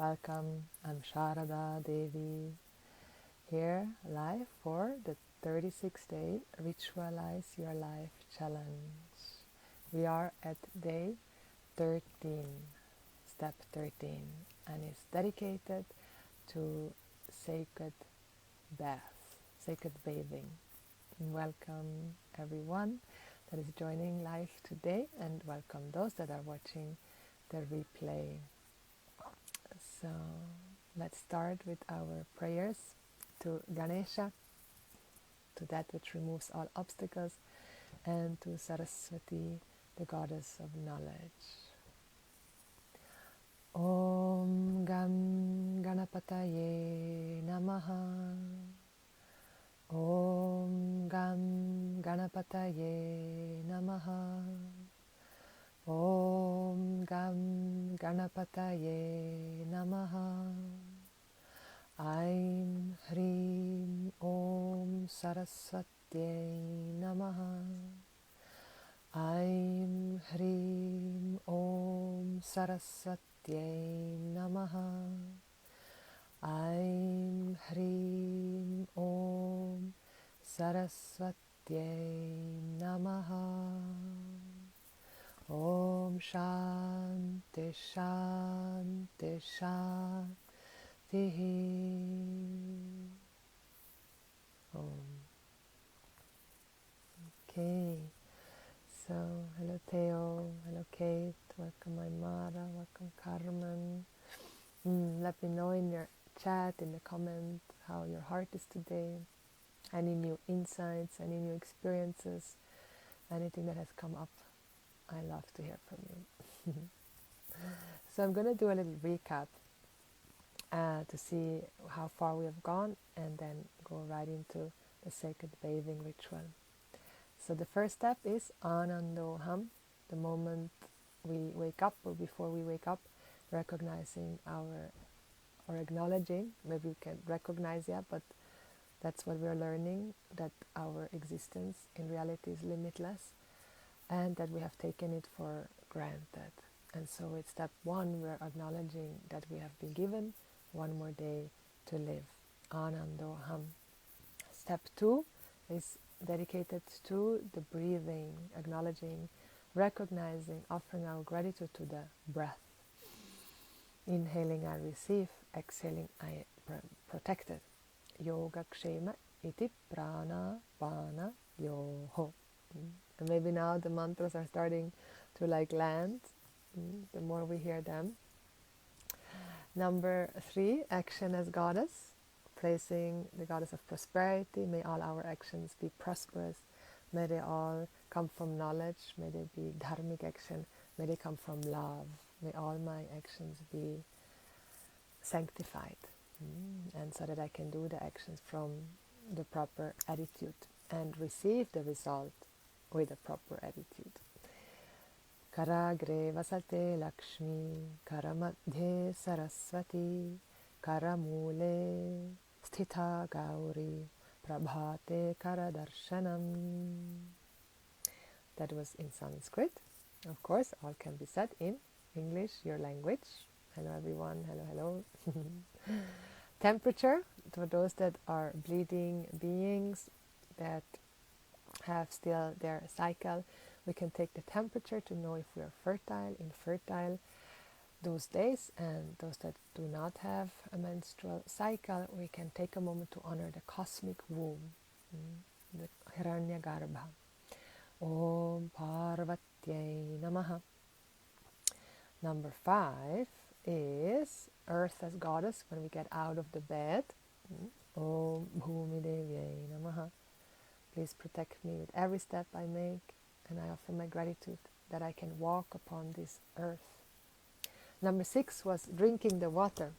Welcome, I'm Sharada Devi, here live for the 36-day Ritualize Your Life Challenge. We are at day 13, step 13, and it's dedicated to sacred bath, sacred bathing. And welcome everyone that is joining live today, and welcome those that are watching the replay. So let's start with our prayers to Ganesha, to that which removes all obstacles, and to Saraswati, the goddess of knowledge. Om Gam Ganapataye Namaha. Om Gam Ganapataye Namaha. Om Gam Ganapataye Namaha. Aim Hrim Om Saraswatye Namaha. Aim Hrim Om Saraswatye Namaha. Aim Hrim Om Saraswatye Namaha. Om Shanti Shanti Shanti. Om. Okay, so hello Theo, hello Kate, welcome Aymara, welcome Carmen. Let me know in your chat, in the comment, how your heart is today, any new insights, any new experiences, anything that has come up. I love to hear from you. So I'm going to do a little recap to see how far we have gone, and then go right into the sacred bathing ritual. So the first step is Anandoham, the moment we wake up or before we wake up, recognizing or acknowledging, maybe we can recognize, but that's what we're learning, that our existence in reality is limitless, and that we have taken it for granted. And so it's step one, we're acknowledging that we have been given one more day to live. Anandoham. Step two is dedicated to the breathing, acknowledging, recognizing, offering our gratitude to the breath. Inhaling, I receive. Exhaling, I protected. Yoga Kshema iti prana pana yoho. And maybe now the mantras are starting to land, the more we hear them. Number 3, action as goddess, placing the goddess of prosperity. May all our actions be prosperous. May they all come from knowledge. May they be dharmic action. May they come from love. May all my actions be sanctified. And so that I can do the actions from the proper attitude and receive the result with a proper attitude. Karagre vasate Lakshmi, Karamadhe Saraswati, Karamule Sthita Gauri, Prabhate Karadarshanam. That was in Sanskrit. Of course, all can be said in English, your language. Hello everyone, hello. Temperature, for those that are bleeding beings that have still their cycle, we can take the temperature to know if we are fertile, infertile those days, and those that do not have a menstrual cycle, we can take a moment to honor the cosmic womb, the Hiranyagarbha. Om Parvatyai Namaha. Number 5 is earth as goddess when we get out of the bed. Om Bhumi Devyai Namaha. Please protect me with every step I make, and I offer my gratitude that I can walk upon this earth. Number 6 was drinking the water.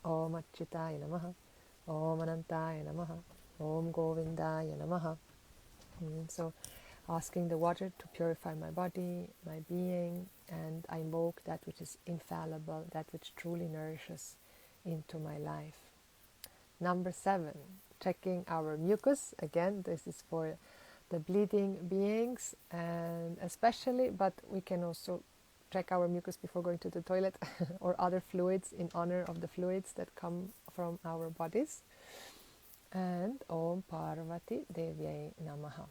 Om Achyutaya Namaha. Om Anantaya Namaha. Om Govindaya Namaha. So asking the water to purify my body, my being, and I invoke that which is infallible, that which truly nourishes into my life. Number 7, checking our mucus. Again, this is for the bleeding beings, and especially, but we can also check our mucus before going to the toilet or other fluids in honor of the fluids that come from our bodies. And Om Parvati Devyai Namaha.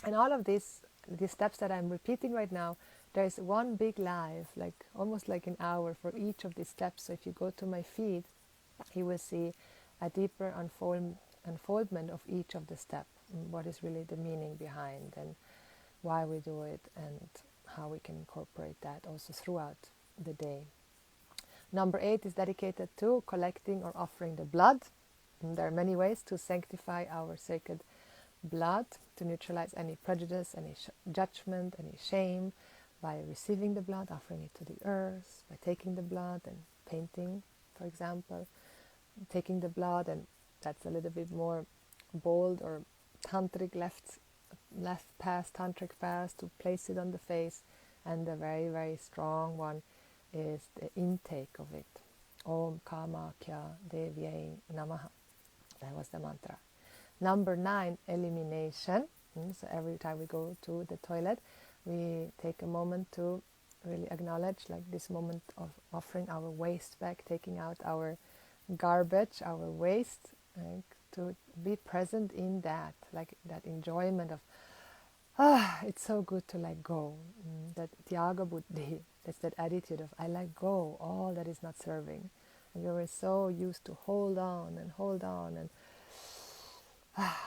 And all of these steps that I'm repeating right now, there is one big life, like almost like an hour for each of these steps. So if you go to my feed, you will see a deeper unfoldment of each of the steps, what is really the meaning behind and why we do it, and how we can incorporate that also throughout the day. Number 8 is dedicated to collecting or offering the blood. And there are many ways to sanctify our sacred blood, to neutralize any prejudice, any judgment, any shame, by receiving the blood, offering it to the earth, by taking the blood and painting, for example, taking the blood, and that's a little bit more bold or tantric left path, tantric path, to place it on the face. And the very, very strong one is the intake of it. Om Kamakya Devyai Namaha. That was the mantra. Number 9, elimination. So every time we go to the toilet, we take a moment to really acknowledge, like this moment of offering our waste back, taking out our garbage, our waste, like to be present in that, like that enjoyment of, it's so good to let go. That Tyaga Buddhi, that's that attitude of I let go all that is not serving. And we were so used to hold on and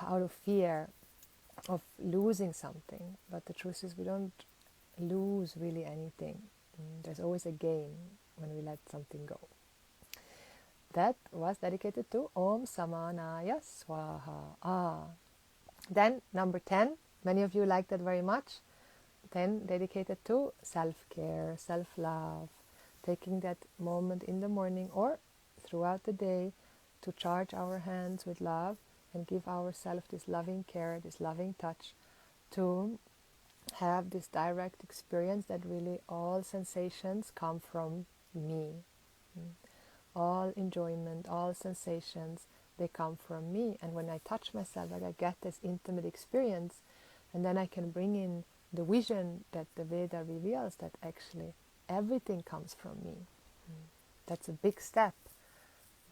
out of fear of losing something. But the truth is we don't lose really anything. There's always a gain when we let something go. That was dedicated to Om Samanaya Swaha. Then number 10, many of you like that very much. 10 dedicated to self-care, self-love, taking that moment in the morning or throughout the day to charge our hands with love and give ourselves this loving care, this loving touch, to have this direct experience that really all sensations come from me. All enjoyment, all sensations, they come from me. And when I touch myself, like I get this intimate experience, and then I can bring in the vision that the Veda reveals, that actually everything comes from me. That's a big step.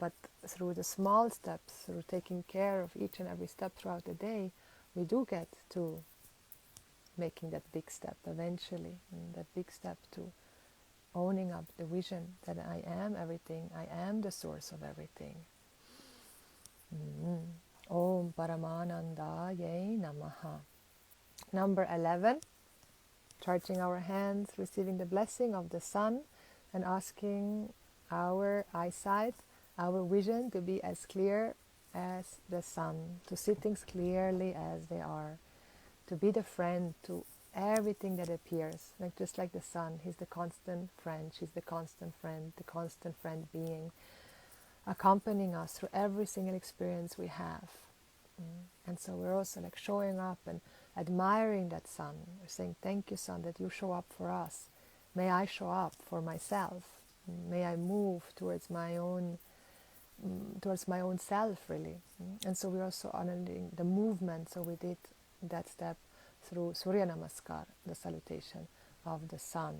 But through the small steps, through taking care of each and every step throughout the day, we do get to making that big step eventually. That big step to owning up the vision that I am everything, I am the source of everything. Om Paramanandaye Namaha. Number 11, charging our hands, receiving the blessing of the sun, and asking our eyesight, our vision to be as clear as the sun, to see things clearly as they are, to be the friend to everything that appears, like just like the sun. He's the constant friend, she's the constant friend being, accompanying us through every single experience we have. And so we're also like showing up and admiring that sun. We're saying, thank you, sun, that you show up for us. May I show up for myself. May I move towards my own self, really. And so we're also honoring the movement. So we did that step through Surya Namaskar, the salutation of the sun,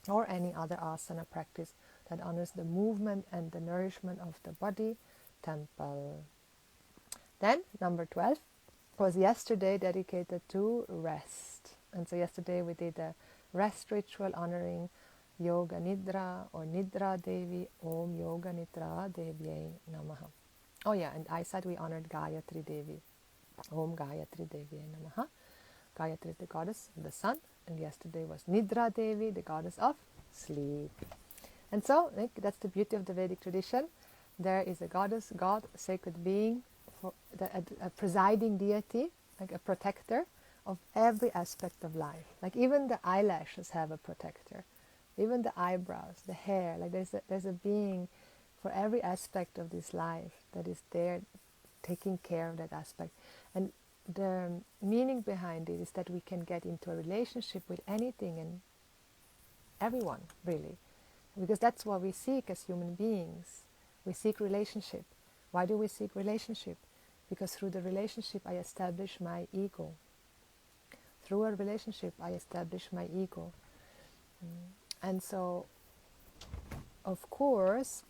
or any other asana practice that honors the movement and the nourishment of the body, temple. Then, number 12 was yesterday dedicated to rest. And so yesterday we did a rest ritual honoring Yoga Nidra or Nidra Devi. Om Yoga Nidra Devyai Namaha. Oh yeah, and I said we honored Gayatri Devi. Om Gayatri Devyai Namaha. Gayatri is the goddess of the sun, and yesterday was Nidra Devi, the goddess of sleep. And so, that's the beauty of the Vedic tradition. There is a goddess, God, a sacred being, a presiding deity, like a protector of every aspect of life. Like even the eyelashes have a protector, even the eyebrows, the hair. Like there's a being for every aspect of this life that is there, taking care of that aspect. And the meaning behind it is that we can get into a relationship with anything and everyone, really, because that's what we seek as human beings. We seek relationship. Why do we seek relationship? Because through the relationship I establish my ego. Through a relationship I establish my ego. And so, of course,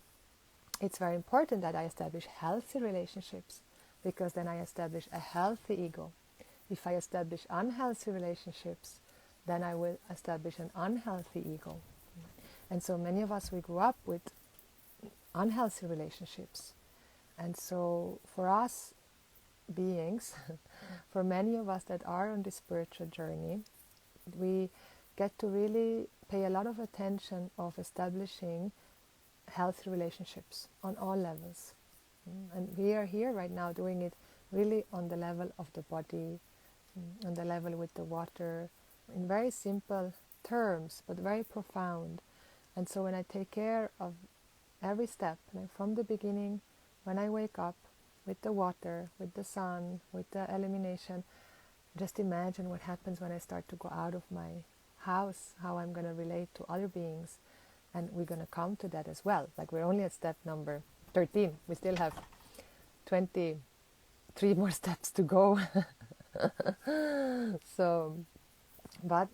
it's very important that I establish healthy relationships, because then I establish a healthy ego. If I establish unhealthy relationships, then I will establish an unhealthy ego. And so many of us, we grew up with unhealthy relationships. And so for us beings, for many of us that are on this spiritual journey, we get to really pay a lot of attention of establishing healthy relationships on all levels. And we are here right now doing it really on the level of the body, on the level with the water, in very simple terms, but very profound. And so when I take care of every step, like from the beginning, when I wake up, with the water, with the sun, with the elimination, just imagine what happens when I start to go out of my house, how I'm going to relate to other beings. And we're going to come to that as well. Like, we're only at step number 13. We still have 23 more steps to go. So, but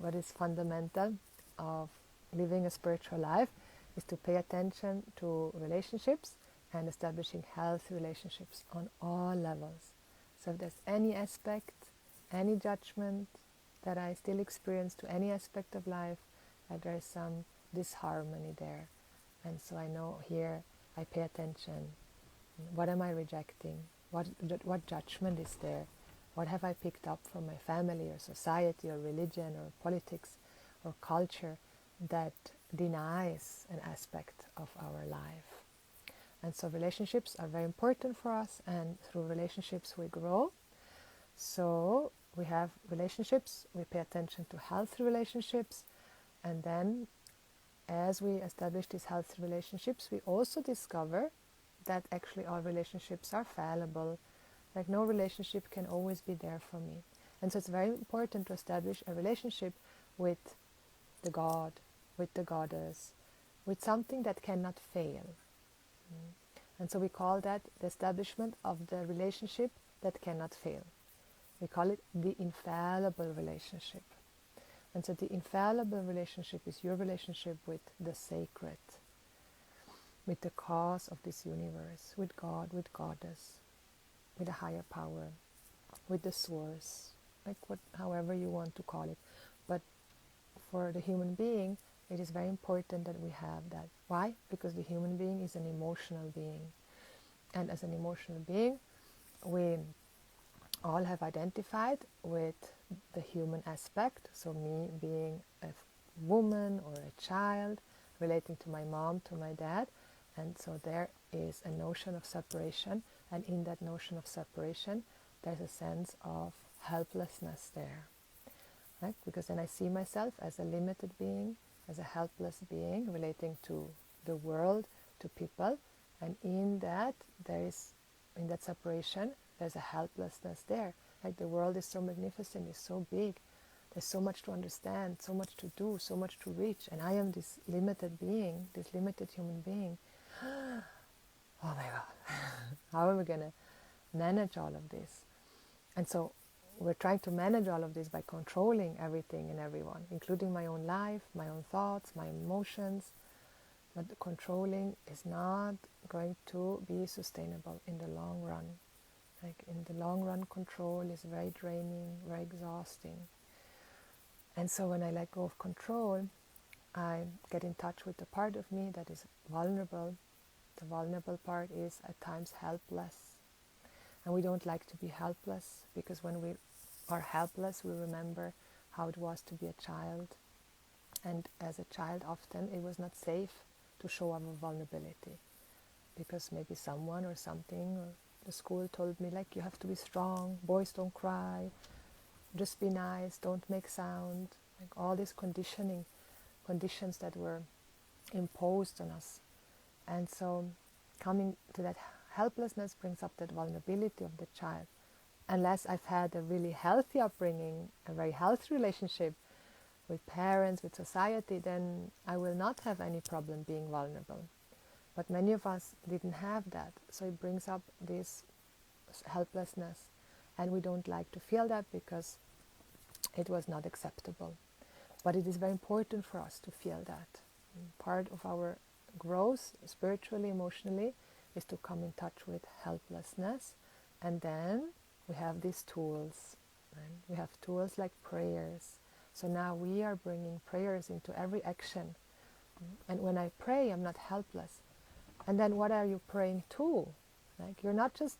what is fundamental of living a spiritual life is to pay attention to relationships and establishing healthy relationships on all levels. So if there's any aspect, any judgment that I still experience to any aspect of life, there is some disharmony there. And so I know here I pay attention. What am I rejecting? What judgment is there? What have I picked up from my family or society or religion or politics or culture that denies an aspect of our life? And so relationships are very important for us, and through relationships we grow. So we have relationships, we pay attention to healthy relationships, and then as we establish these healthy relationships, we also discover that actually all relationships are fallible. Like, no relationship can always be there for me. And so it's very important to establish a relationship with the God, with the goddess, with something that cannot fail. And so we call that the establishment of the relationship that cannot fail. We call it the infallible relationship. And so the infallible relationship is your relationship with the sacred, with the cause of this universe, with God, with Goddess, with a higher power, with the source, like however you want to call it. But for the human being, it is very important that we have that. Why? Because the human being is an emotional being. And as an emotional being, we all have identified with the human aspect. So me being a woman or a child, relating to my mom, to my dad. And so there is a notion of separation. And in that notion of separation, there's a sense of helplessness there. Right? Because then I see myself as a limited being, as a helpless being relating to the world, to people, and in that separation, there's a helplessness there. Like, the world is so magnificent, it's so big, there's so much to understand, so much to do, so much to reach, and I am this limited being, this limited human being. Oh my God, how are we going to manage all of this? And so we're trying to manage all of this by controlling everything and everyone, including my own life, my own thoughts, my emotions. But the controlling is not going to be sustainable in the long run. Like, in the long run, control is very draining, very exhausting. And so when I let go of control, I get in touch with the part of me that is vulnerable. The vulnerable part is at times helpless. And we don't like to be helpless, because when we are helpless, we remember how it was to be a child. And as a child, often it was not safe to show our vulnerability, because maybe someone or something or the school told me, like, you have to be strong, boys don't cry, just be nice, don't make sound, like all these conditions that were imposed on us. And so coming to that helplessness brings up that vulnerability of the child. Unless I've had a really healthy upbringing, a very healthy relationship with parents, with society, then I will not have any problem being vulnerable. But many of us didn't have that, so it brings up this helplessness, and we don't like to feel that because it was not acceptable. But it is very important for us to feel that. Part of our growth, spiritually, emotionally, is to come in touch with helplessness. And then we have these tools. Right? We have tools like prayers. So now we are bringing prayers into every action. And when I pray, I'm not helpless. And then what are you praying to? Like, you're not just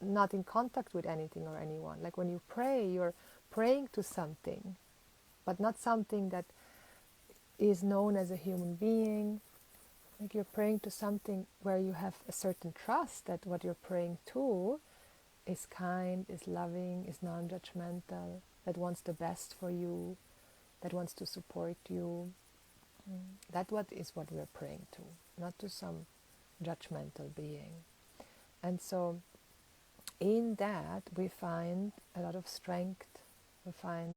not in contact with anything or anyone. Like when you pray, you're praying to something, but not something that is known as a human being. Like you're praying to something where you have a certain trust that what you're praying to is kind, is loving, is non-judgmental, that wants the best for you, that wants to support you. That what is what we're praying to, not to some judgmental being. And so in that we find a lot of strength, we find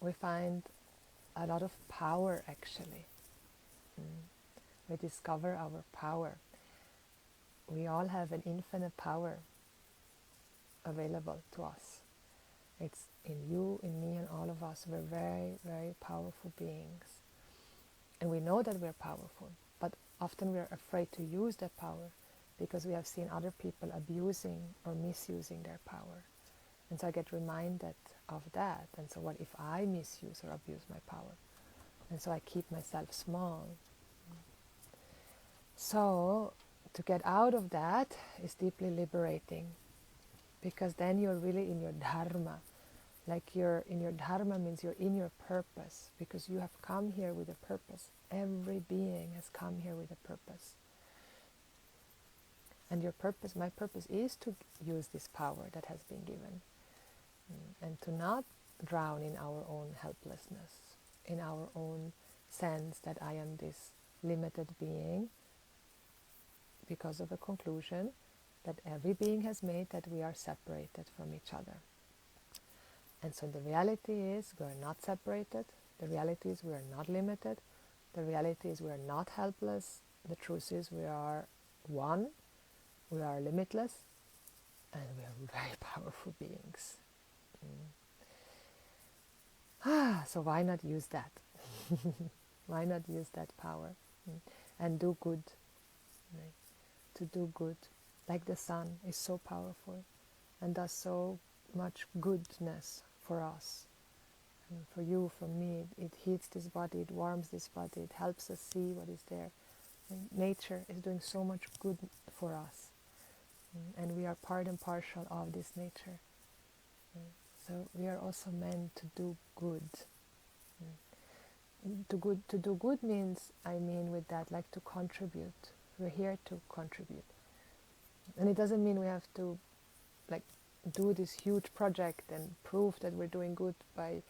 we find a lot of power actually. We discover our power. We all have an infinite power available to us. It's in you, in me, and all of us. We're very, very powerful beings. And we know that we're powerful, but often we're afraid to use that power because we have seen other people abusing or misusing their power. And so I get reminded of that. And so what if I misuse or abuse my power? And so I keep myself small. So to get out of that is deeply liberating, because then you're really in your dharma. Like you're in your dharma means you're in your purpose, because you have come here with a purpose. Every being has come here with a purpose. And your purpose, my purpose, is to use this power that has been given, and to not drown in our own helplessness, in our own sense that I am this limited being, because of a conclusion that every being has made, that we are separated from each other. And so the reality is we are not separated. The reality is we are not limited. The reality is we are not helpless. The truth is we are one. We are limitless. And we are very powerful beings. So why not use that? Why not use that power? And do good. Right? To do good. Like the sun is so powerful and does so much goodness for us. And for you, for me, it heats this body, it warms this body, it helps us see what is there. And nature is doing so much good for us. And we are part and partial of this nature. So we are also meant to do good. To do good means, I mean with that, like to contribute. We're here to contribute. And it doesn't mean we have to like do this huge project and prove that we're doing good by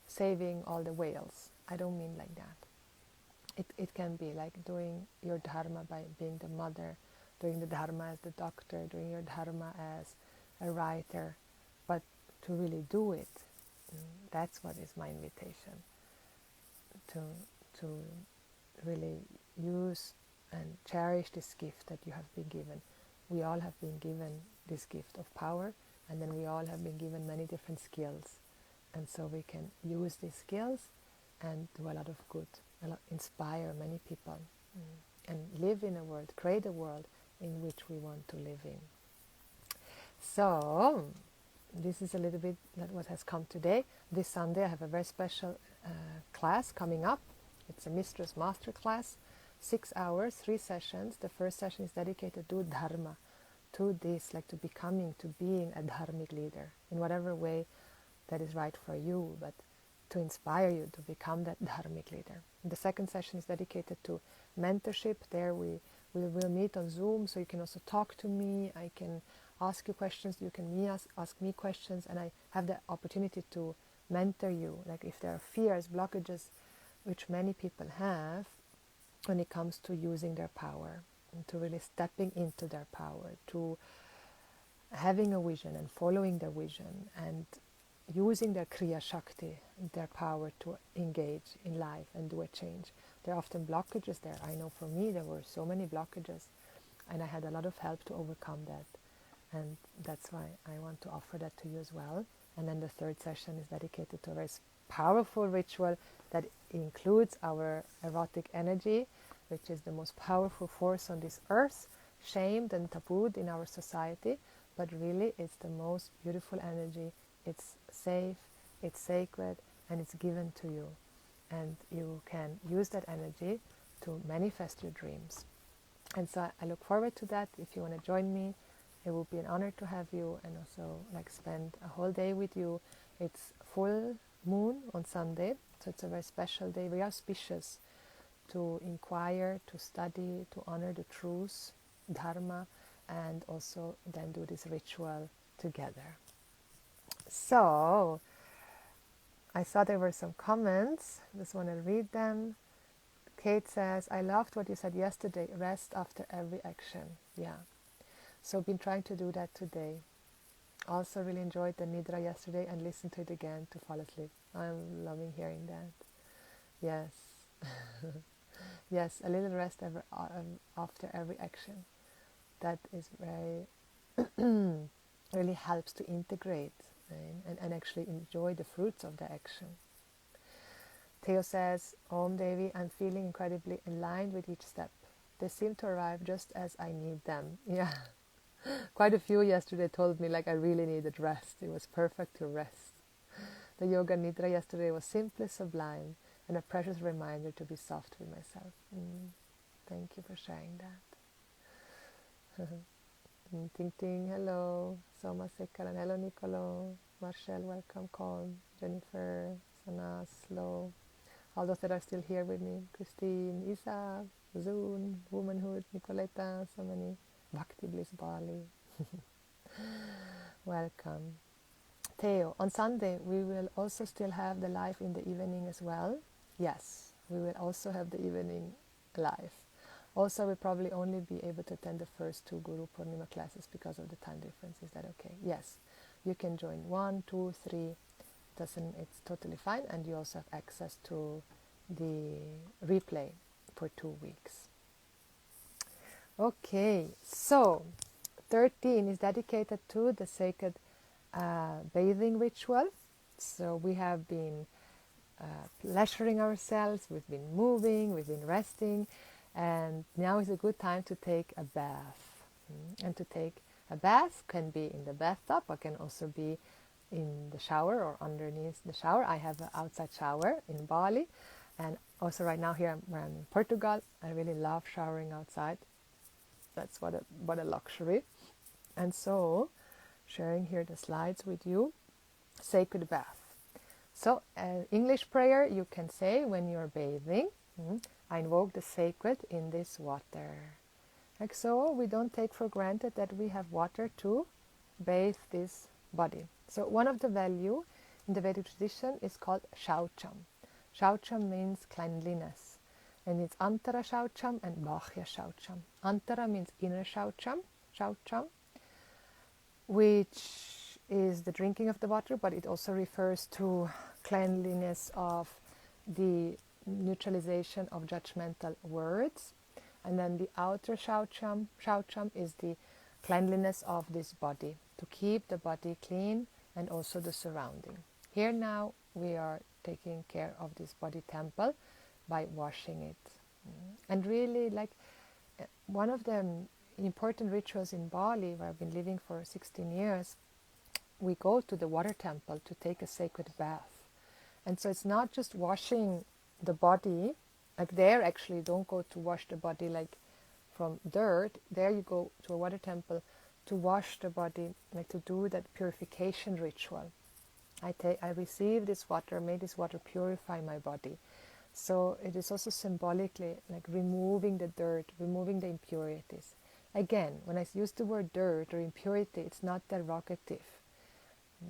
saving all the whales. I don't mean like that. It can be like doing your dharma by being the mother, doing the dharma as the doctor, doing your dharma as a writer, but to really do it, that's what is my invitation. To really use and cherish this gift that you have been given. We all have been given this gift of power, and then we all have been given many different skills. And so we can use these skills and do a lot of good, inspire many people, and live in a world, create a world in which we want to live in. So, this is a little bit what has come today. This Sunday I have a very special class coming up. It's a Mistress Master class, 6 hours, 3 sessions. The first session is dedicated to Dharma, to this, like to becoming, to being a Dharmic leader in whatever way that is right for you, but to inspire you to become that Dharmic leader. And the second session is dedicated to mentorship. There we will meet on Zoom, so you can also talk to me. I can ask you questions, you can ask me questions, and I have the opportunity to mentor you. Like if there are fears, blockages, which many people have when it comes to using their power, and to really stepping into their power, to having a vision and following their vision, and using their Kriya Shakti, their power to engage in life and do a change. There are often blockages there. I know for me there were so many blockages, and I had a lot of help to overcome that. And that's why I want to offer that to you as well, And then the third session is dedicated to a very powerful ritual that includes our erotic energy, which is the most powerful force on this earth, shamed and tabooed in our society, but really it's the most beautiful energy. It's safe, it's sacred, and it's given to you. And you can use that energy to manifest your dreams. And so I look forward to that. If you want to join me, it will be an honor to have you, and also spend a whole day with you. It's full moon on Sunday, so it's a very special day, very auspicious to inquire, to study, to honor the truths, dharma, and also then do this ritual together. So I saw there were some comments. Just want to read them. Kate says, I loved what you said yesterday, rest after every action. Yeah. So I've been trying to do that today. Also really enjoyed the Nidra yesterday and listened to it again to fall asleep. I'm loving hearing that. Yes. Yes, a little rest after every action. That is very, really helps to integrate, right? and actually enjoy the fruits of the action. Theo says, Om Devi, I'm feeling incredibly aligned with each step. They seem to arrive just as I need them. Yeah. Quite a few yesterday told me I really needed rest. It was perfect to rest. The yoga nidra yesterday was simply sublime and a precious reminder to be soft with myself. Thank you for sharing that. Ting Ting, hello. Soma Sekaran, hello Nicolo. Marcel, welcome. Colm, Jennifer, Sana, Slow. All those that are still here with me. Christine, Isa, Zune, Womanhood, Nicoleta, so many. Bhakti Bliss Bali. Welcome. Theo, on Sunday we will also still have the live in the evening as well. Yes, we will also have the evening live. Also, we'll probably only be able to attend the first 2 Guru Purnima classes because of the time difference. Is that okay? Yes, you can join 1, 2, 3. It's totally fine, and you also have access to the replay for 2 weeks. Okay, so 13 is dedicated to the sacred bathing ritual. So we have been pleasuring ourselves, we've been moving, we've been resting, and now is a good time to take a bath. And to take a bath can be in the bathtub, or can also be in the shower or underneath the shower. I have an outside shower in Bali, and also right now here where I'm in Portugal, I really love showering outside. That's what a luxury. And so, sharing here the slides with you, sacred bath. So, English prayer you can say when you're bathing. I invoke the sacred in this water. Like so, we don't take for granted that we have water to bathe this body. So, one of the value in the Vedic tradition is called shaucham. Shaucham means cleanliness. And it's antara shaucham and bahya shaucham. Antara means inner shaucham, which is the drinking of the water, but it also refers to cleanliness of the neutralization of judgmental words. And then the outer shaucham is the cleanliness of this body, to keep the body clean and also the surrounding. Here now we are taking care of this body temple by washing it. And really, one of the important rituals in Bali, where I've been living for 16 years, we go to the water temple to take a sacred bath. And so it's not just washing the body, there actually don't go to wash the body from dirt. There you go to a water temple to wash the body, to do that purification ritual. I receive this water, may this water purify my body. So it is also symbolically removing the dirt, removing the impurities. Again, when I use the word dirt or impurity, it's not derogative.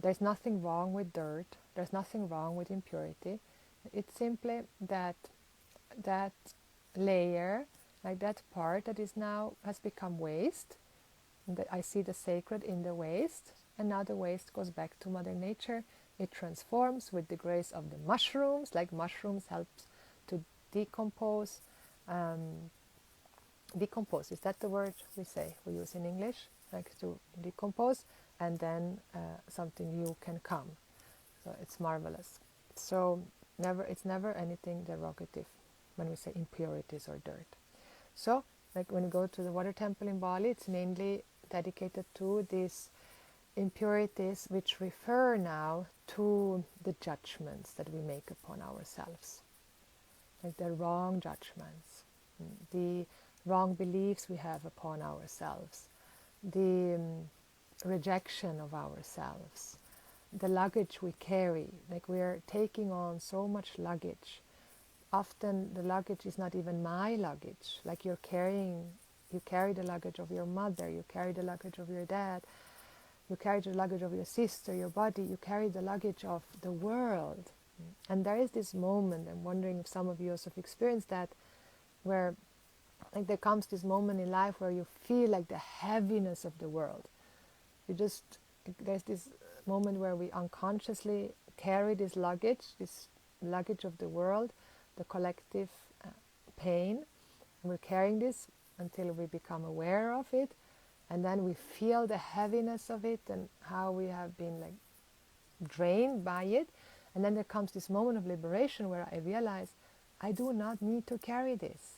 There's nothing wrong with dirt. There's nothing wrong with impurity. It's simply that layer, that part that is now has become waste. That I see the sacred in the waste, and now the waste goes back to Mother Nature. It transforms with the grace of the mushrooms, mushrooms helps to decompose. Decompose, is that the word we use in English? To decompose, and then something new can come. So it's marvelous. So it's never anything derogative when we say impurities or dirt. So like when you go to the water temple in Bali, it's mainly dedicated to these impurities which refer now to the judgments that we make upon ourselves, like the wrong judgments, the wrong beliefs we have upon ourselves, the rejection of ourselves, the luggage we carry. Like we are taking on so much luggage. Often the luggage is not even my luggage. Like you carry the luggage of your mother, you carry the luggage of your dad, you carry the luggage of your sister, your body, you carry the luggage of the world. And there is this moment, I'm wondering if some of you also have experienced that, where like there comes this moment in life where you feel like the heaviness of the world. There's this moment where we unconsciously carry this luggage of the world, the collective pain, and we're carrying this until we become aware of it, and then we feel the heaviness of it and how we have been like drained by it, and then there comes this moment of liberation where I realize I do not need to carry this.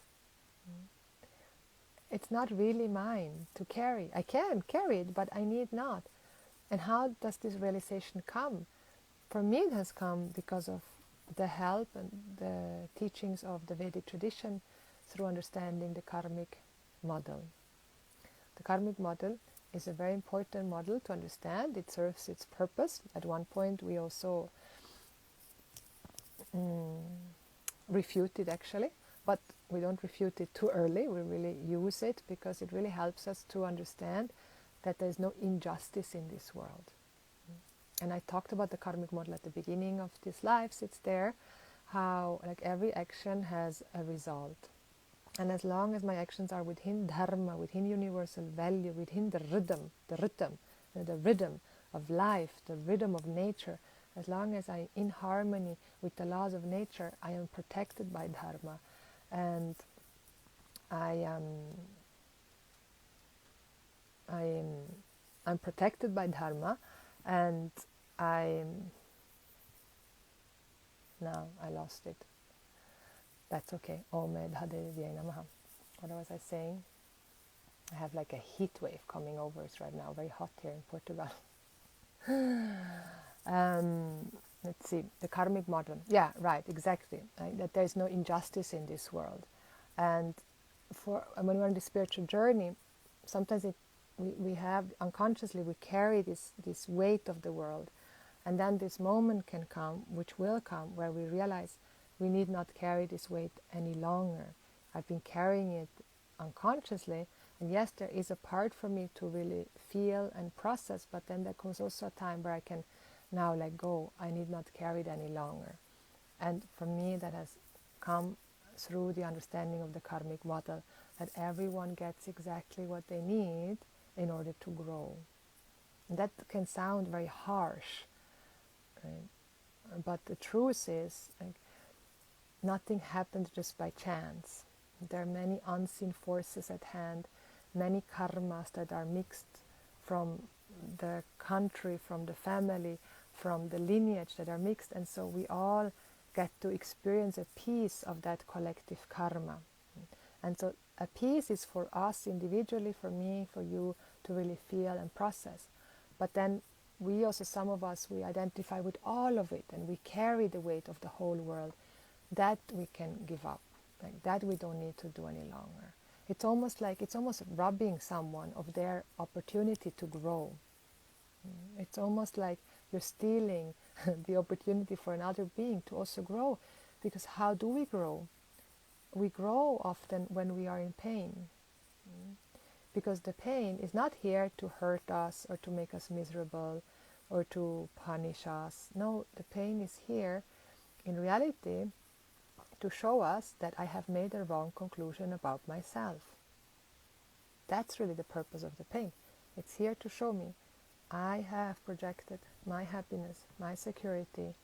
It's not really mine to carry. I can carry it, but I need not. And how does this realization come? For me it has come because of the help and the teachings of the Vedic tradition through understanding the karmic model. The karmic model is a very important model to understand. It serves its purpose. At one point we also refute it actually, but we don't refute it too early. We really use it because it really helps us to understand that there is no injustice in this world. And I talked about the karmic model at the beginning of this life. It's there, how like every action has a result. And as long as my actions are within dharma, within universal value, within the rhythm of life, the rhythm of nature, as long as I'm in harmony with the laws of nature, I am protected by dharma. And I'm protected by dharma, and now I lost it. That's okay. Om Dhadevya Namaha. What was I saying? I have like a heat wave coming over us right now. Very hot here in Portugal. Let's see. The karmic model. Yeah, right. Exactly. That there is no injustice in this world. And when we're on the spiritual journey, sometimes we have unconsciously we carry this weight of the world, and then this moment can come, which will come, where we realize we need not carry this weight any longer. I've been carrying it unconsciously, and yes, there is a part for me to really feel and process, but then there comes also a time where I can now let go. I need not carry it any longer. And for me, that has come through the understanding of the karmic model, that everyone gets exactly what they need in order to grow. And that can sound very harsh, right? But the truth is, like, nothing happens just by chance. There are many unseen forces at hand, many karmas that are mixed from the country, from the family, from the lineage that are mixed, and so we all get to experience a piece of that collective karma. And so a piece is for us individually, for me, for you, to really feel and process. But then we also, some of us, we identify with all of it, and we carry the weight of the whole world. That we can give up. Like that we don't need to do any longer. It's almost robbing someone of their opportunity to grow. It's almost like you're stealing the opportunity for another being to also grow. Because how do we grow? We grow often when we are in pain. Because the pain is not here to hurt us or to make us miserable or to punish us. No, the pain is here in reality to show us that I have made a wrong conclusion about myself. That's really the purpose of the pain. It's here to show me I have projected my happiness, my security,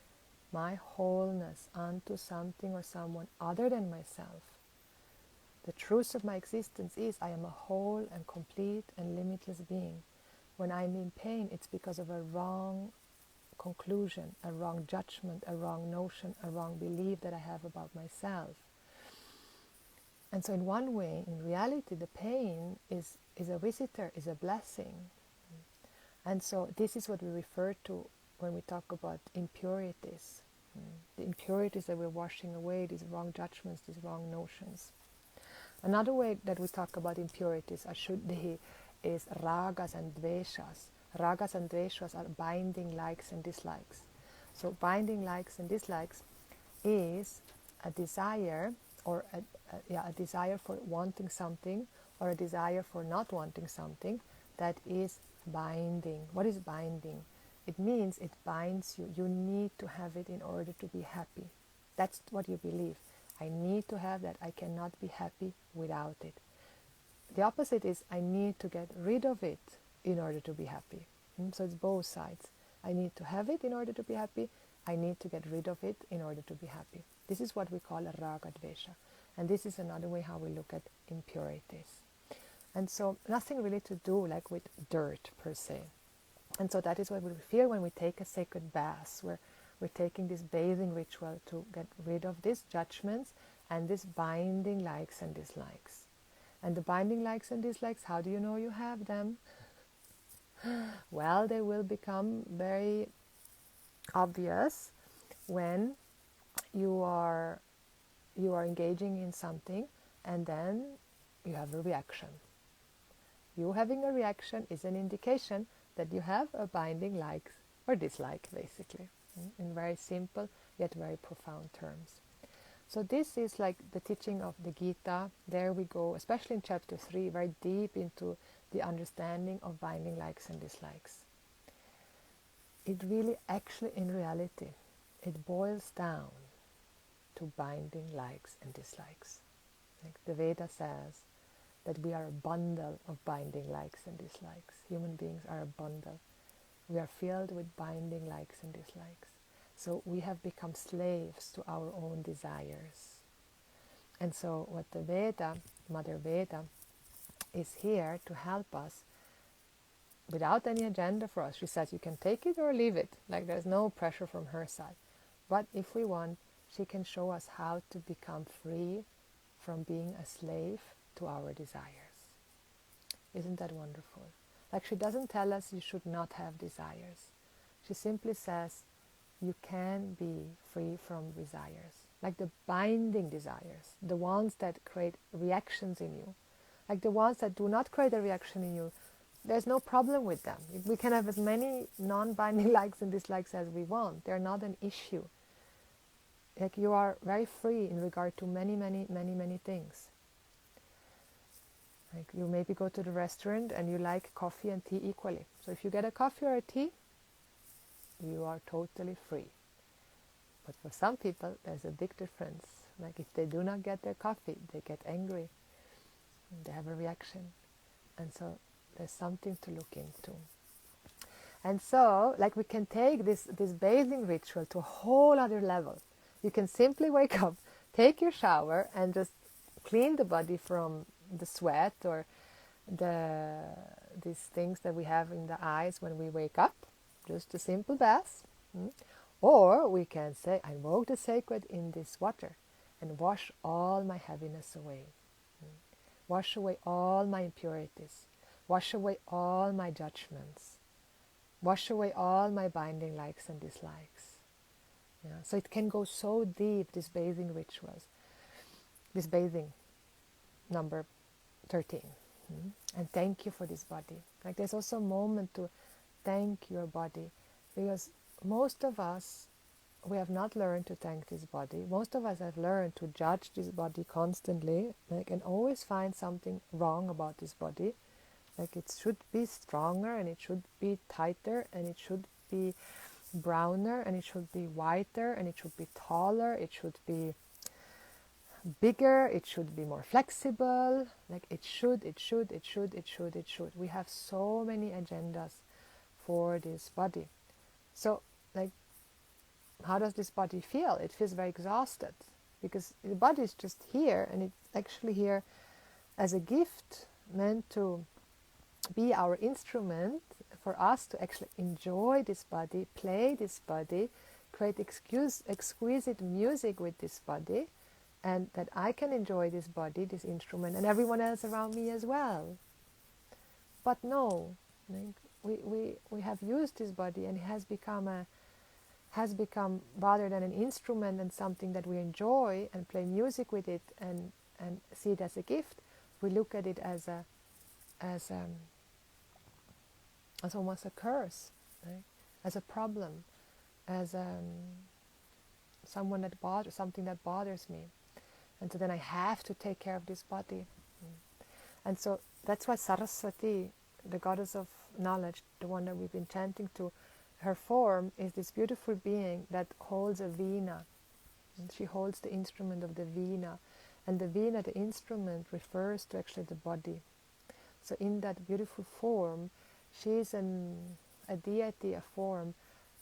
my wholeness onto something or someone other than myself. The truth of my existence is I am a whole and complete and limitless being. when I'm in pain, it's because of a wrong conclusion, a wrong judgment, a wrong notion, a wrong belief that I have about myself. And so in one way, in reality, the pain is a visitor, is a blessing. And so this is what we refer to when we talk about impurities. The impurities that we're washing away, these wrong judgments, these wrong notions. Another way that we talk about impurities, ashuddhi, is ragas and dveshas. Ragas and dveshas are binding likes and dislikes. So binding likes and dislikes is a desire, or a desire for wanting something, or a desire for not wanting something that is binding. What is binding? It means it binds you. You need to have it in order to be happy. That's what you believe. I need to have that. I cannot be happy without it. The opposite is I need to get rid of it in order to be happy. So it's both sides. I need to have it in order to be happy. I need to get rid of it in order to be happy. This is what we call a raga dvesha. And this is another way how we look at impurities. And so nothing really to do like with dirt per se. And so that is what we feel when we take a sacred bath, where we're taking this bathing ritual to get rid of these judgments and these binding likes and dislikes. And the binding likes and dislikes, how do you know you have them? Well, they will become very obvious when you are engaging in something and then you have a reaction. You having a reaction is an indication that you have a binding like or dislike, basically, in very simple yet very profound terms. So this is like the teaching of the Gita. There we go, especially in chapter 3, very deep into the understanding of binding likes and dislikes. It really, actually, in reality, it boils down to binding likes and dislikes. Like the Veda says that we are a bundle of binding likes and dislikes. Human beings are a bundle. We are filled with binding likes and dislikes. So we have become slaves to our own desires. And so what the Veda, Mother Veda, is here to help us without any agenda for us. She says you can take it or leave it. Like there's no pressure from her side. But if we want, she can show us how to become free from being a slave to our desires. Isn't that wonderful? Like she doesn't tell us you should not have desires. She simply says you can be free from desires. Like the binding desires, the ones that create reactions in you. Like the ones that do not create a reaction in you, there's no problem with them. We can have as many non-binding likes and dislikes as we want. They're not an issue. Like you are very free in regard to many, many, many, many things. Like you maybe go to the restaurant and you like coffee and tea equally. So if you get a coffee or a tea, you are totally free. But for some people, there's a big difference. Like if they do not get their coffee, they get angry. They have a reaction. And so there's something to look into. And so, like we can take this bathing ritual to a whole other level. You can simply wake up, take your shower, and just clean the body from the sweat or these things that we have in the eyes when we wake up. Just a simple bath. Or we can say, I invoke the sacred in this water and wash all my heaviness away. Wash away all my impurities. Wash away all my judgments. Wash away all my binding likes and dislikes. Yeah. So it can go so deep, these bathing rituals. This bathing, number 13. And thank you for this body. Like there's also a moment to thank your body, because most of us, we have not learned to thank this body. Most of us have learned to judge this body constantly, like, and always find something wrong about this body. Like it should be stronger, and it should be tighter, and it should be browner, and it should be whiter, and it should be taller, it should be bigger, it should be more flexible. Like it should. We have so many agendas for this body. So like, how does this body feel? It feels very exhausted, because the body is just here, and it's actually here as a gift meant to be our instrument for us to actually enjoy this body, play this body, create exquisite music with this body, and that I can enjoy this body, this instrument, and everyone else around me as well. But no, we have used this body, and it has become rather than an instrument and something that we enjoy and play music with it and see it as a gift. We look at it as almost a curse, right? As a problem, as something that bothers me, and so then I have to take care of this body. And so that's why Saraswati, the goddess of knowledge, the one that we've been chanting to, her form is this beautiful being that holds a veena. And she holds the instrument of the veena, and the veena, the instrument, refers to actually the body. So in that beautiful form, she is a deity, a form,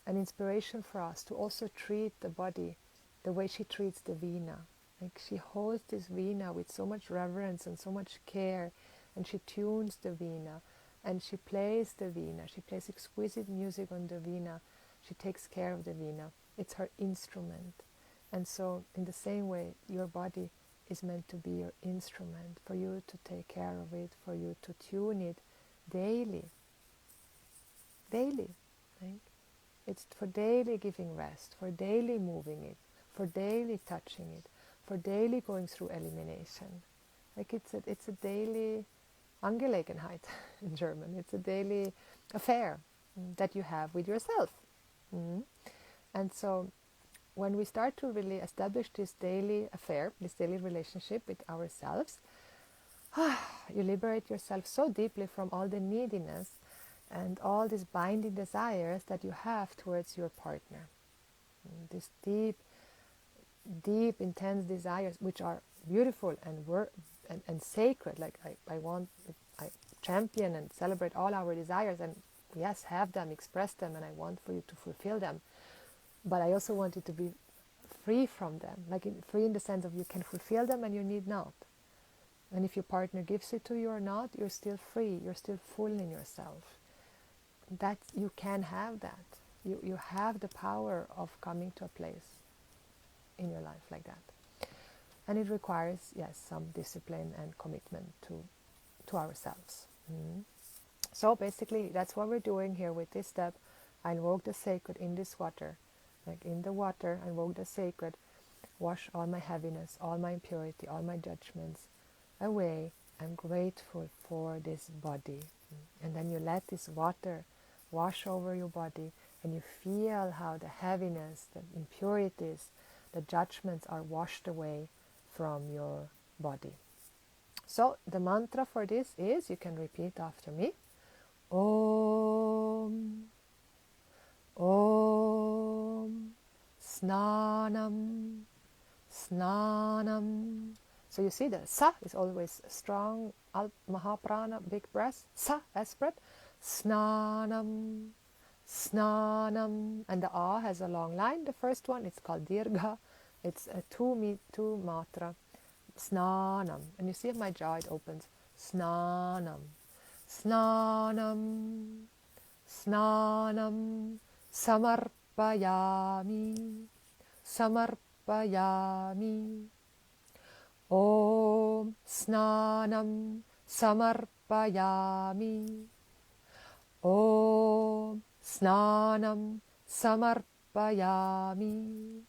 an inspiration for us to also treat the body the way she treats the veena. Like she holds this veena with so much reverence and so much care, and she tunes the veena, and she plays the veena. She plays exquisite music on the veena. She takes care of the veena. It's her instrument. And so in the same way, your body is meant to be your instrument, for you to take care of it, for you to tune it daily. Daily. Right? It's for daily giving rest, for daily moving it, for daily touching it, for daily going through elimination. Like it's a daily Angelegenheit in German. It's a daily affair that you have with yourself. And so when we start to really establish this daily affair, this daily relationship with ourselves, you liberate yourself so deeply from all the neediness and all these binding desires that you have towards your partner. These deep, intense desires, which are beautiful and sacred. Like I champion and celebrate all our desires, and yes, have them, express them, and I want for you to fulfill them. But I also want you to be free from them, free in the sense of you can fulfill them and you need not. And if your partner gives it to you or not, you're still free, you're still full in yourself. That you can have that. You have the power of coming to a place in your life like that. And it requires, yes, some discipline and commitment to ourselves. So basically, that's what we're doing here with this step. I invoke the sacred in this water. Like in the water, I invoke the sacred, wash all my heaviness, all my impurity, all my judgments away. I'm grateful for this body. And then you let this water wash over your body, and you feel how the heaviness, the impurities, the judgments are washed away from your body. So the mantra for this is, you can repeat after me, Om, Om, snānam, snānam. So you see the sa is always strong, mahaprana, big breath, sa, S breath, snānam, snānam, and the a has a long line. The first one, it's called dirgha. It's a two matra, snānam. And you see my jaw, it opens, snānam, snānam, snānam, samarpayāmi, samarpayāmi. Om snānam samarpayāmi. Om snānam samarpayāmi.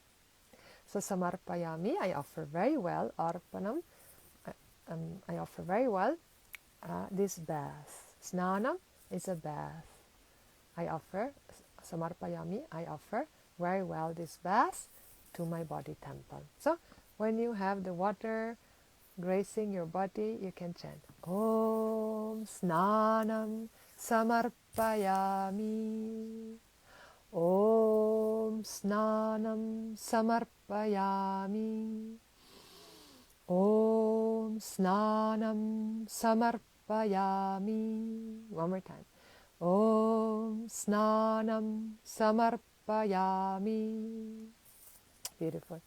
So samarpayāmi, I offer very well, arpanam, I offer very well this bath. Snānam is a bath. I offer, samarpayāmi, I offer very well this bath to my body temple. So when you have the water gracing your body, you can chant Om snānam samarpayāmi. Om snānam samarpayāmi. Om snānam samarpayāmi. One more time. Om snānam samarpayāmi. Beautiful.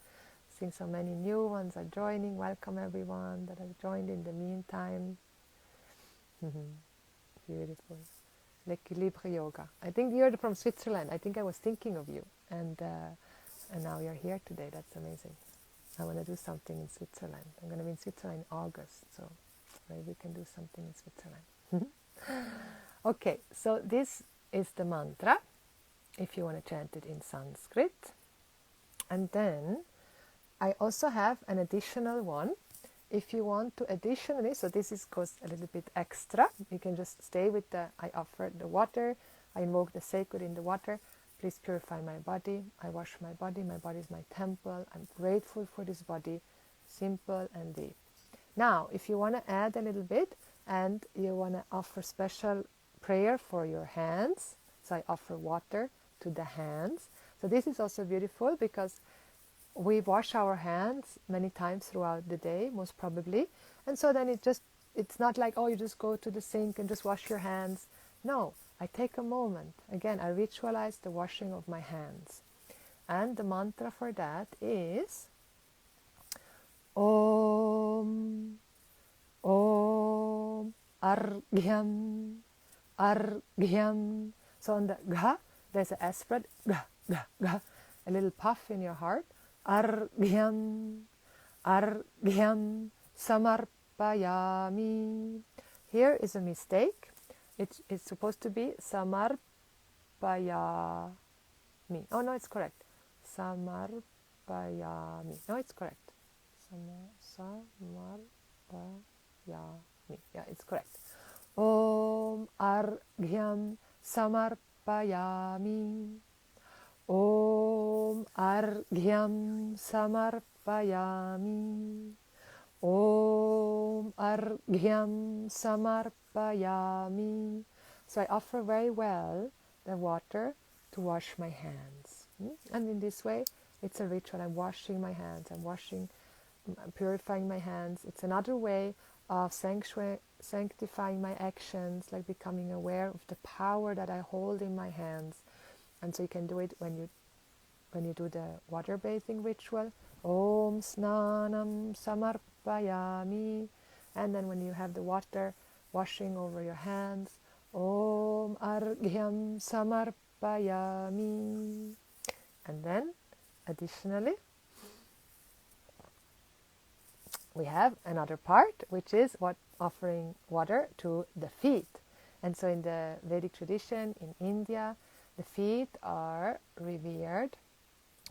Seeing so many new ones are joining. Welcome everyone that has joined in the meantime. Beautiful. L'Equilibre Yoga. I think you're from Switzerland. I think I was thinking of you, and now you're here today. That's amazing. I want to do something in Switzerland. I'm going to be in Switzerland in August, so maybe we can do something in Switzerland. Okay, so this is the mantra, if you want to chant it in Sanskrit. And then I also have an additional one. If you want to additionally, so this goes a little bit extra, you can just stay with I offer the water, I invoke the sacred in the water. Please purify my body. I wash my body is my temple. I'm grateful for this body. Simple and deep. Now, if you want to add a little bit and you want to offer special prayer for your hands, so I offer water to the hands. So this is also beautiful because we wash our hands many times throughout the day, most probably. And so then it's not like, oh, you just go to the sink and just wash your hands. No, I take a moment. Again, I ritualize the washing of my hands. And the mantra for that is Om, Om, Arghyam, Arghyam. So on the Gha, there's a S spread, Gha, Gha, Gha, a little puff in your heart. Arghyam, Arghyam, samarpayāmi. Here is a mistake. It's supposed to be samarpayāmi. Oh no, it's correct. Samarpayāmi. No, it's correct. Samarpayāmi. Yeah, it's correct. Om arghyam samarpayāmi. Om arghyam samarpayāmi. Om arghyam samarpayāmi. So I offer very well the water to wash my hands. And in this way, it's a ritual. I'm washing my hands. I'm purifying my hands. It's another way of sanctifying my actions, like becoming aware of the power that I hold in my hands. And so you can do it when you do the water bathing ritual. Om snānam samarpayāmi. And then when you have the water washing over your hands, Om arghyam samarpayāmi. And then, additionally, we have another part, which is offering water to the feet. And so in the Vedic tradition in India, the feet are revered.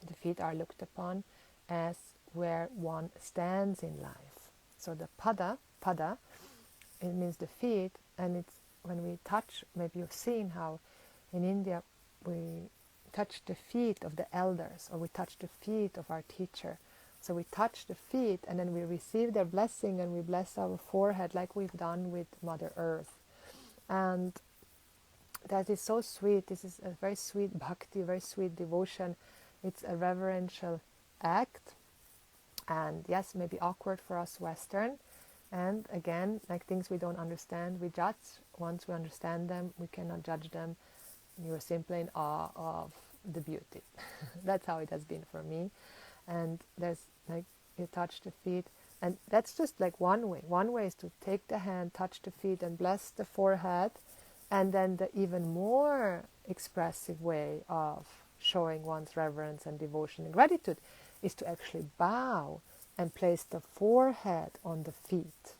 The feet are looked upon as where one stands in life. So the pada, it means the feet, and it's when we touch, maybe you've seen how in India we touch the feet of the elders, or we touch the feet of our teacher. So we touch the feet and then we receive their blessing and we bless our forehead like we've done with Mother Earth. And that is so sweet. This is a very sweet bhakti, very sweet devotion. It's a reverential act. And yes, maybe awkward for us Western. And again, like things we don't understand, we judge. Once we understand them, we cannot judge them. You are simply in awe of the beauty. That's how it has been for me. And there's like you touch the feet, and that's just like one way. One way is to take the hand, touch the feet, and bless the forehead. And then the even more expressive way of showing one's reverence and devotion and gratitude is to actually bow and place the forehead on the feet.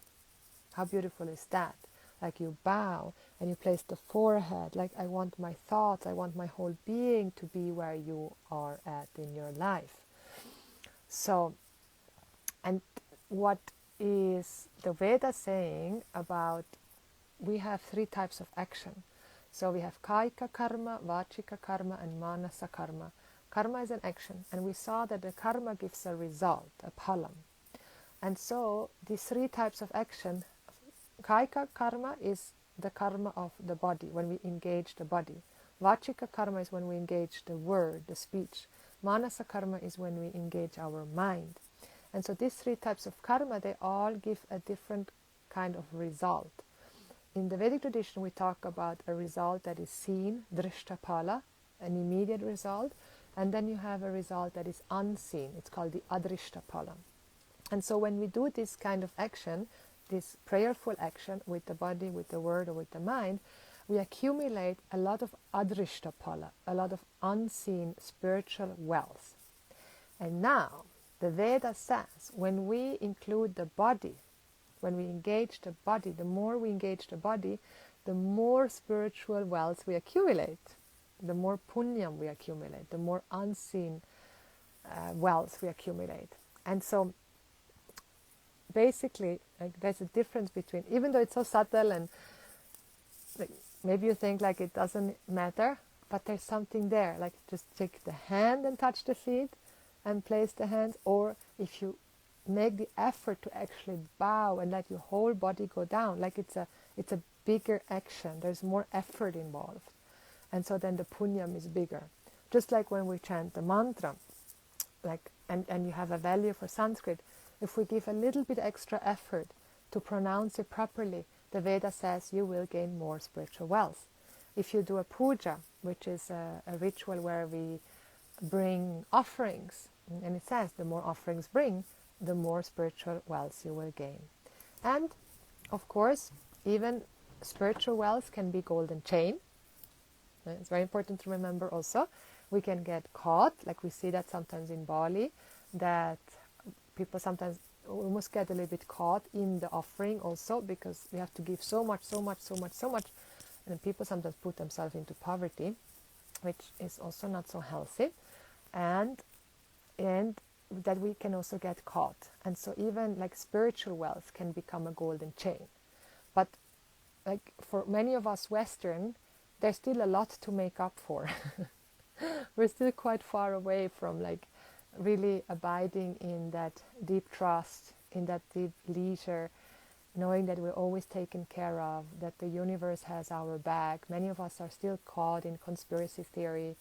How beautiful is that? Like you bow and you place the forehead, like I want my thoughts, I want my whole being to be where you are at in your life. So, and what is the Veda saying about, we have 3 types of action. So we have kaika karma, vachika karma, and manasa karma. Karma is an action, and we saw that the karma gives a result, a pādyam. And so these 3 types of action, kaika karma is the karma of the body, when we engage the body. Vachika karma is when we engage the word, the speech. Manasa karma is when we engage our mind. And so these 3 types of karma, they all give a different kind of result. In the Vedic tradition, we talk about a result that is seen, drishtapala, an immediate result, and then you have a result that is unseen. It's called the adrishtapala. And so when we do this kind of action, this prayerful action with the body, with the word, or with the mind, we accumulate a lot of adrishtapala, a lot of unseen spiritual wealth. And now, the Veda says, when we include the body, when we engage the body, the more we engage the body, the more spiritual wealth we accumulate, the more pādyam we accumulate, the more unseen wealth we accumulate. And so, basically, like, there's a difference between, even though it's so subtle and like, maybe you think like it doesn't matter, but there's something there. Like, just take the hand and touch the feet and place the hands, or if you make the effort to actually bow and let your whole body go down, like it's a bigger action. There's more effort involved, and so then the pādyam is bigger. Just like when we chant the mantra, like and you have a value for Sanskrit. If we give a little bit extra effort to pronounce it properly, the Veda says you will gain more spiritual wealth. If you do a puja, which is a ritual where we bring offerings, and it says the more offerings bring, the more spiritual wealth you will gain. And of course, even spiritual wealth can be golden chain. It's very important to remember also. We can get caught, like we see that sometimes in Bali, that people sometimes almost get a little bit caught in the offering also, because we have to give so much, and people sometimes put themselves into poverty, which is also not so healthy, and that we can also get caught. And so even like spiritual wealth can become a golden chain. But like for many of us Western, there's still a lot to make up for. We're still quite far away from like really abiding in that deep trust, in that deep leisure, knowing that we're always taken care of, that the universe has our back. Many of us are still caught in conspiracy theory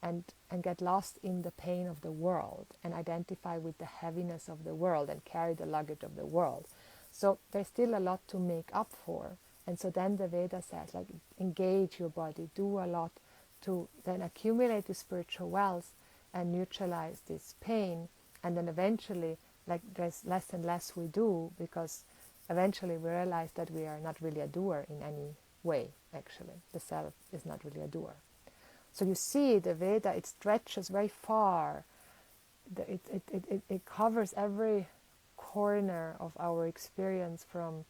and get lost in the pain of the world and identify with the heaviness of the world and carry the luggage of the world. So there's still a lot to make up for. And so then the Veda says, like, engage your body, do a lot to then accumulate the spiritual wealth and neutralize this pain. And then eventually, like, there's less and less we do, because eventually we realize that we are not really a doer in any way, actually. The self is not really a doer. So you see, the Veda, it stretches very far. It covers every corner of our experience from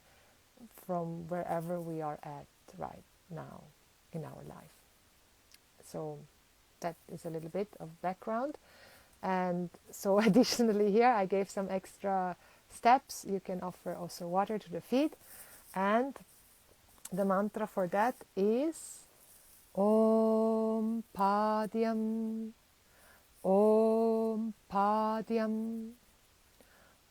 wherever we are at right now in our life. So that is a little bit of background. And so additionally here, I gave some extra steps. You can offer also water to the feet. And the mantra for that is Om Pādyam, Om Pādyam,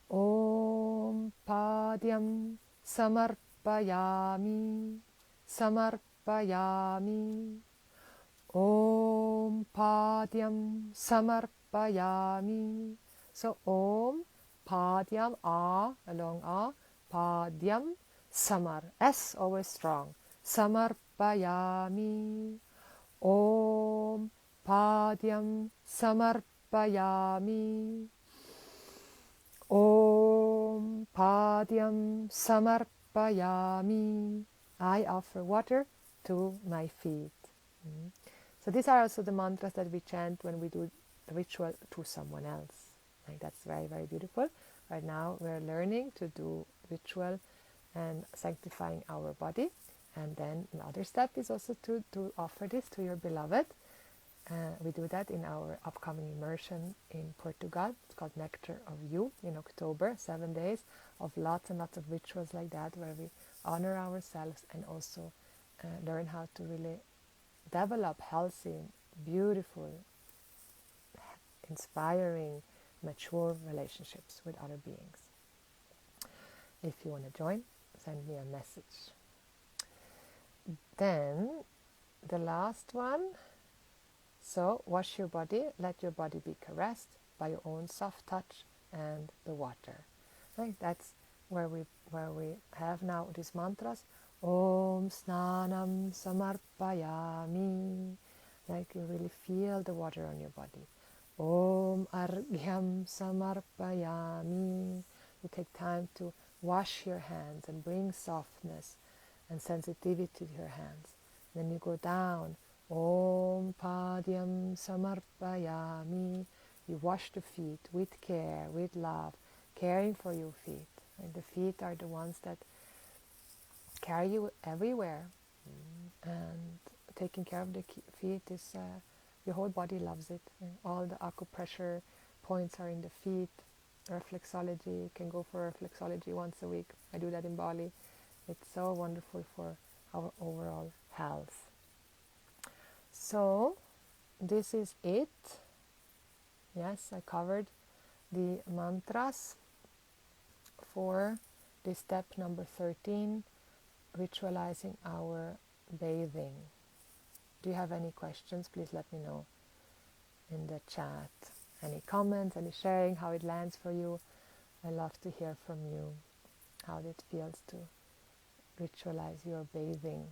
Om Pādyam, samarpayāmi, samarpayāmi, Om Pādyam, samarpayāmi. So Om Pādyam, A, a long A, Pādyam, Samar, S always strong, samarpayāmi, Om Pādyam, samarpayāmi, Om Pādyam, samarpayāmi. I offer water to my feet. So these are also the mantras that we chant when we do the ritual to someone else. Like, that's very, very beautiful. Right now we're learning to do ritual and sanctifying our body. And then another step is also to offer this to your beloved. We do that in our upcoming immersion in Portugal. It's called Nectar of You in October, 7 days of lots and lots of rituals like that, where we honor ourselves and also learn how to really develop healthy, beautiful, inspiring, mature relationships with other beings. If you want to join, send me a message. Then the last one. So wash your body, let your body be caressed by your own soft touch and the water. Right? That's where we have now these mantras. Om snānam samarpayāmi. Like, you really feel the water on your body. Om arghyam samarpayāmi. You take time to wash your hands and bring softness and sensitivity to your hands. Then you go down, Om pādyam samarpayāmi. You wash the feet with care, with love, caring for your feet. And the feet are the ones that carry you everywhere. And taking care of the feet is, your whole body loves it. All the acupressure points are in the feet. Reflexology, you can go for reflexology once a week. I do that in Bali. It's so wonderful for our overall health. So this is it. Yes, I covered the mantras for this step number 13, ritualizing our bathing. Do you have any questions? Please let me know in the chat. Any comments, any sharing, how it lands for you. I love to hear from you, how it feels to ritualize your bathing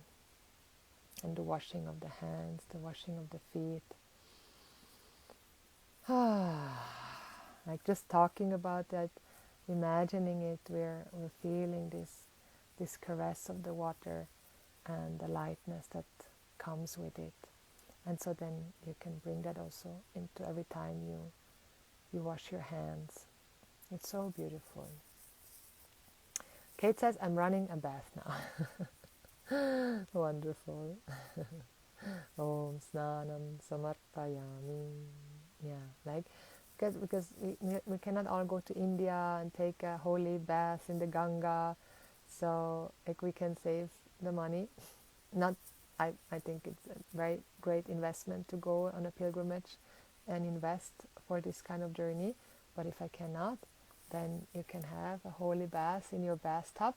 and the washing of the hands, the washing of the feet. Like just talking about that, imagining it, we're feeling this caress of the water and the lightness that comes with it. And so then you can bring that also into every time you wash your hands. It's so beautiful. Kate says, I'm running a bath now. Wonderful. Om snānam samarpayāmi. Yeah, like because we cannot all go to India and take a holy bath in the Ganga, so like we can save the money. Not, I think it's a very great investment to go on a pilgrimage and invest for this kind of journey. But if I cannot, then you can have a holy bath in your bathtub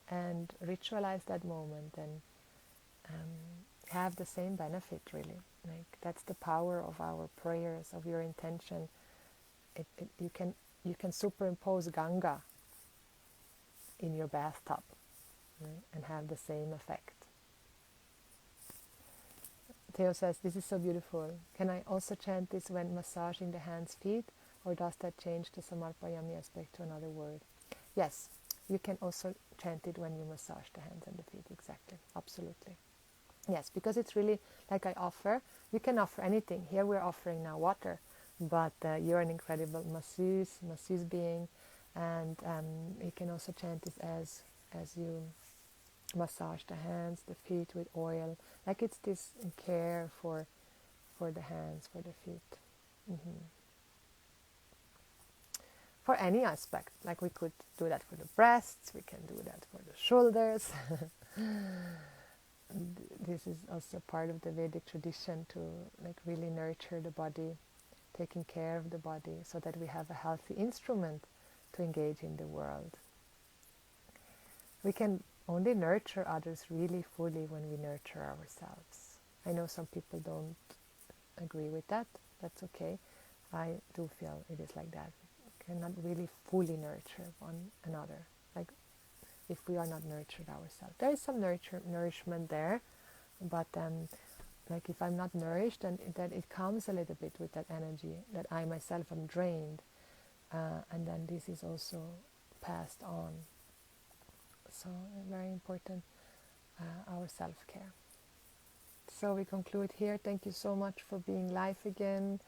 and ritualize that moment and have the same benefit, really. Like that's the power of our prayers, of your intention. You can superimpose Ganga in your bathtub, right, and have the same effect. Theo says, this is so beautiful. Can I also chant this when massaging the hands, feet, or does that change the samarpayāmi aspect to another word? Yes, you can also chant it when you massage the hands and the feet, exactly, absolutely. Yes, because it's really like I offer, you can offer anything. Here we're offering now water, but you're an incredible masseuse being, and you can also chant this as you massage the hands, the feet with oil. Like it's this care for the hands, for the feet. For any aspect, like we could do that for the breasts, we can do that for the shoulders. This is also part of the Vedic tradition to like really nurture the body, taking care of the body so that we have a healthy instrument to engage in the world. We can only nurture others really fully when we nurture ourselves. I know some people don't agree with that. That's okay. I do feel it is like that. We cannot really fully nurture one another. Like if we are not nurtured ourselves. There is some nourishment there, but like if I'm not nourished, then it comes a little bit with that energy that I myself am drained, and then this is also passed on. So very important, our self-care. So we conclude here. Thank you so much for being live again.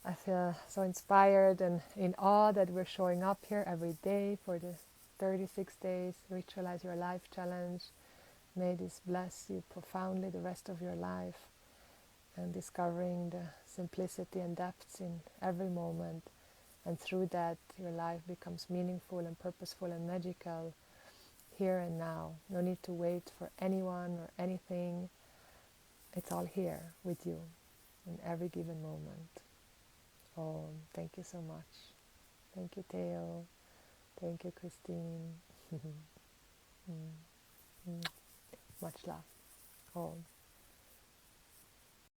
I feel so inspired and in awe that we're showing up here every day for the 36 days Ritualize Your Life Challenge. May this bless you profoundly the rest of your life, and discovering the simplicity and depths in every moment, and through that your life becomes meaningful and purposeful and magical here and now. No need to wait for anyone or anything. It's all here with you in every given moment. Oh, thank you so much. Thank you, Theo. Thank you, Christine. Much love. Oh.